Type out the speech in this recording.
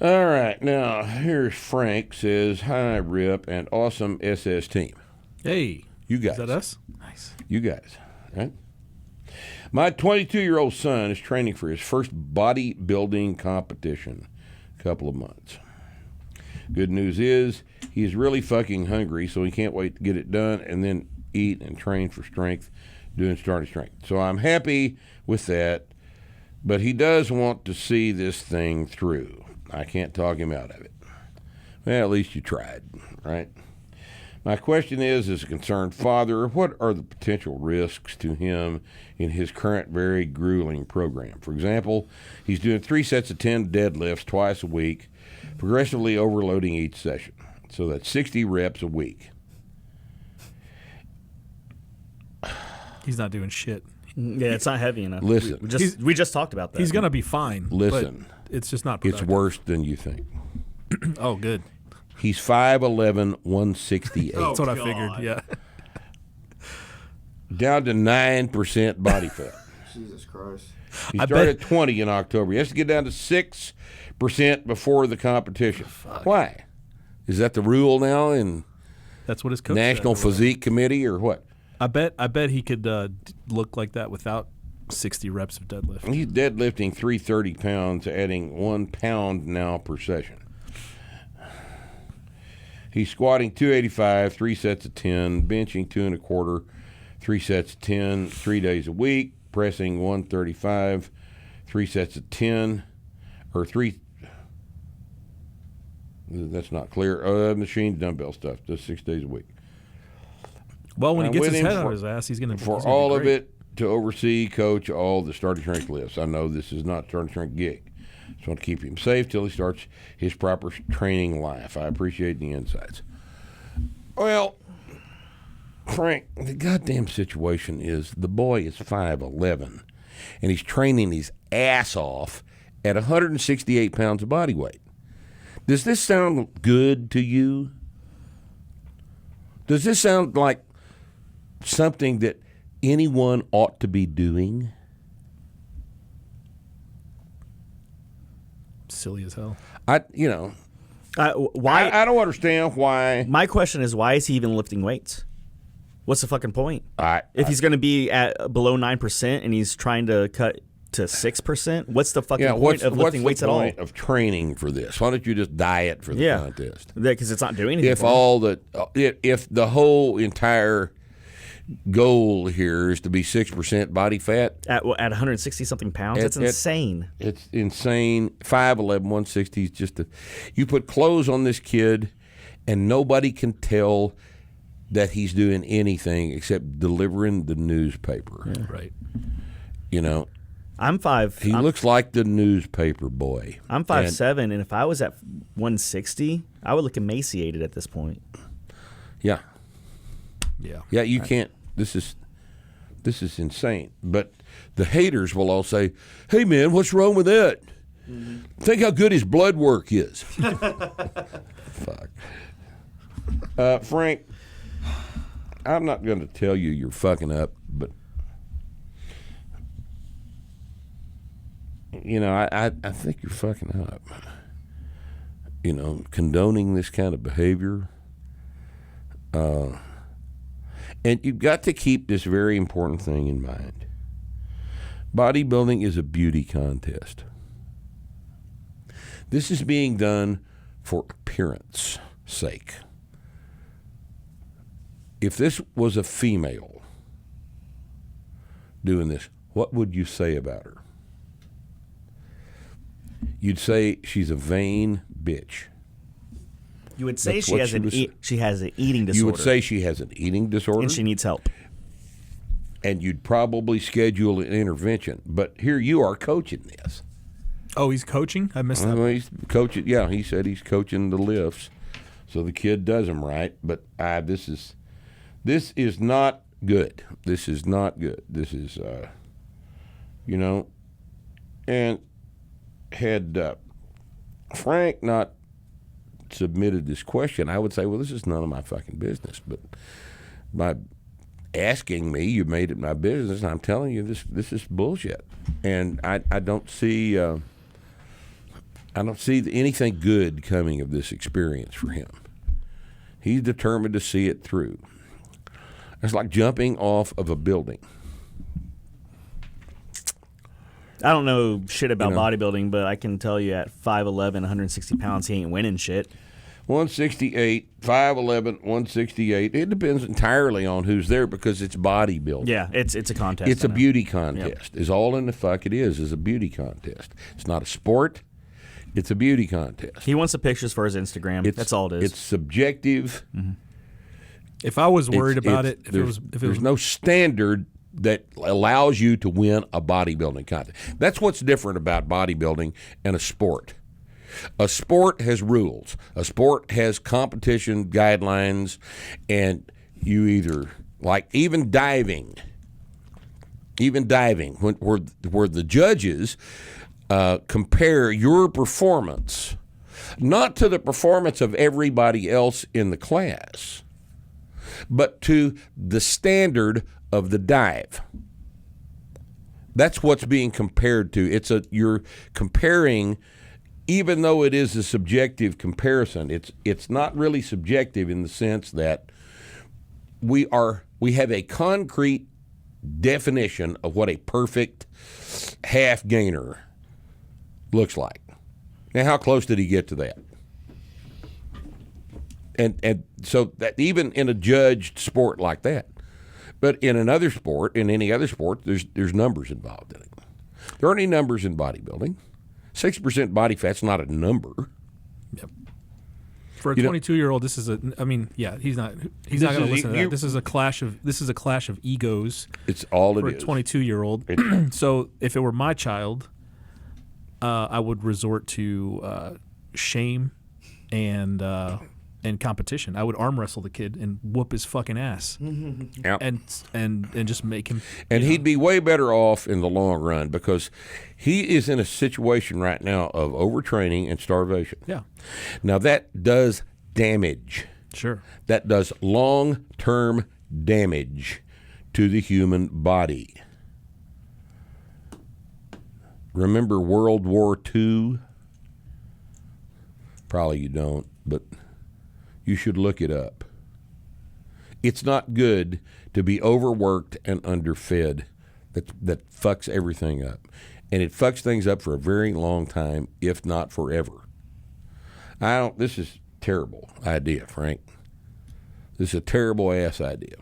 All right, now here's Frank says, "Hi, Rip, and awesome SS team." Hey, You guys. Is that us? Nice. You guys, right? My 22-year-old son is training for his first bodybuilding competition in a couple of months. Good news is he's really fucking hungry, so he can't wait to get it done and then eat and train for strength, doing starting strength. So I'm happy with that, but he does want to see this thing through. I can't talk him out of it. Well, at least you tried, right? My question is, as a concerned father, what are the potential risks to him in his current very grueling program? For example, he's doing 3 sets of 10 deadlifts twice a week, progressively overloading each session. So that's 60 reps a week. He's not doing shit. Yeah, it's not heavy enough. Listen. We just talked about that. He's going to be fine. Listen. But it's just not It's productive. worse than you think. Oh, good. He's 5'11", 168. That's what I figured, yeah. Down to 9% body fat. Jesus Christ. He I started bet- at 20 in October. He has to get down to 6% before the competition. Why? Is that the rule now in That's what his coach National said. Physique Committee or what? I bet he could look like that without 60 reps of deadlift. He's deadlifting 330 pounds, adding 1 pound now per session. He's squatting 285, 3 sets of 10, benching 2 1/4, 3 sets of 10, 3 days a week, pressing 135, 3 sets of 10, or 3. That's not clear. Machine dumbbell stuff, just 6 days a week. Well, when he I'm gets with his him head out for- of his ass, he's going to For all of it, to oversee, coach all the starting strength lifts. I know this is not starting strength gig. Just want to keep him safe till he starts his proper training life. I appreciate the insights. Well, Frank, the goddamn situation is the boy is 5'11", and he's training his ass off at 168 pounds of body weight. Does this sound good to you? Does this sound like something that anyone ought to be doing? silly as hell. I Why? don't understand why. My question is, why is he even lifting weights? What's the fucking point? If he's going to be at below 9% and he's trying to cut to 6%, what's the fucking point of lifting weights at all? What's the point of training for this? Why don't you just diet for the contest? Because it's not doing anything. If the whole entire goal here is to be 6% body fat at 160 something pounds, that's insane. It's insane. 5'11", 160 is just you put clothes on this kid, and nobody can tell that he's doing anything except delivering the newspaper. Yeah. Right. You know. I'm 5. He looks like the newspaper boy. I'm 5'7", and if I was at 160, I would look emaciated at this point. Yeah. Yeah. Yeah, you can't. This is insane. But the haters will all say, "Hey, man, what's wrong with that? Think how good his blood work is." Fuck. Frank, I'm not going to tell you you're fucking up, but I think you're fucking up. Condoning this kind of behavior. And you've got to keep this very important thing in mind. Bodybuilding is a beauty contest. This is being done for appearance sake. If this was a female doing this, what would you say about her? You'd say she's a vain bitch. You would say That's she what has she has an eating disorder. You would say she has an eating disorder. And she needs help. And you'd probably schedule an intervention. But here you are coaching this. Oh, he's coaching? I missed that. Well, he's coaching. Yeah, he said he's coaching the lifts, so the kid does them right. But this is not good. This is not good. This is, and had Frank not submitted this question, I would say, well, this is none of my fucking business. But by asking me, you made it my business, and I'm telling you this is bullshit. And I don't see I don't see anything good coming of this experience for him. He's determined to see it through. It's like jumping off of a building. I don't know shit about bodybuilding, but I can tell you at 5'11", 160 pounds, he ain't winning shit. 168, 5'11", 168. It depends entirely on who's there because it's bodybuilding. Yeah, it's a contest. It's a beauty contest. Is all in the fuck it is a beauty contest. It's not a sport. It's a beauty contest. He wants the pictures for his Instagram. That's all it is. It's subjective. Mm-hmm. If I was worried about it, there's no standard that allows you to win a bodybuilding contest. That's what's different about bodybuilding and a sport. A sport has rules. A sport has competition guidelines, and you either, like even diving, where the judges compare your performance, not to the performance of everybody else in the class, but to the standard of the dive. That's what's being compared to. You're comparing, even though it is a subjective comparison, it's not really subjective in the sense that we have a concrete definition of what a perfect half gainer looks like. Now, how close did he get to that? And so that even in a judged sport like that, but in another sport, in any other sport, there's numbers involved in it. There aren't any numbers in bodybuilding. 6% body fat's not a number. Yep. For a 22-year-old, this is he's not going to listen to that. This is a clash of egos. It's all it for is. For a 22-year-old. So if it were my child, I would resort to shame and competition. I would arm wrestle the kid and whoop his fucking ass, yep. and just make him. And he'd be way better off in the long run because he is in a situation right now of overtraining and starvation. Yeah. Now that does damage. Sure. That does long-term damage to the human body. Remember World War II? Probably you don't, but you should look it up. It's not good to be overworked and underfed. That fucks everything up. And it fucks things up for a very long time, if not forever. This is a terrible idea, Frank. This is a terrible ass idea.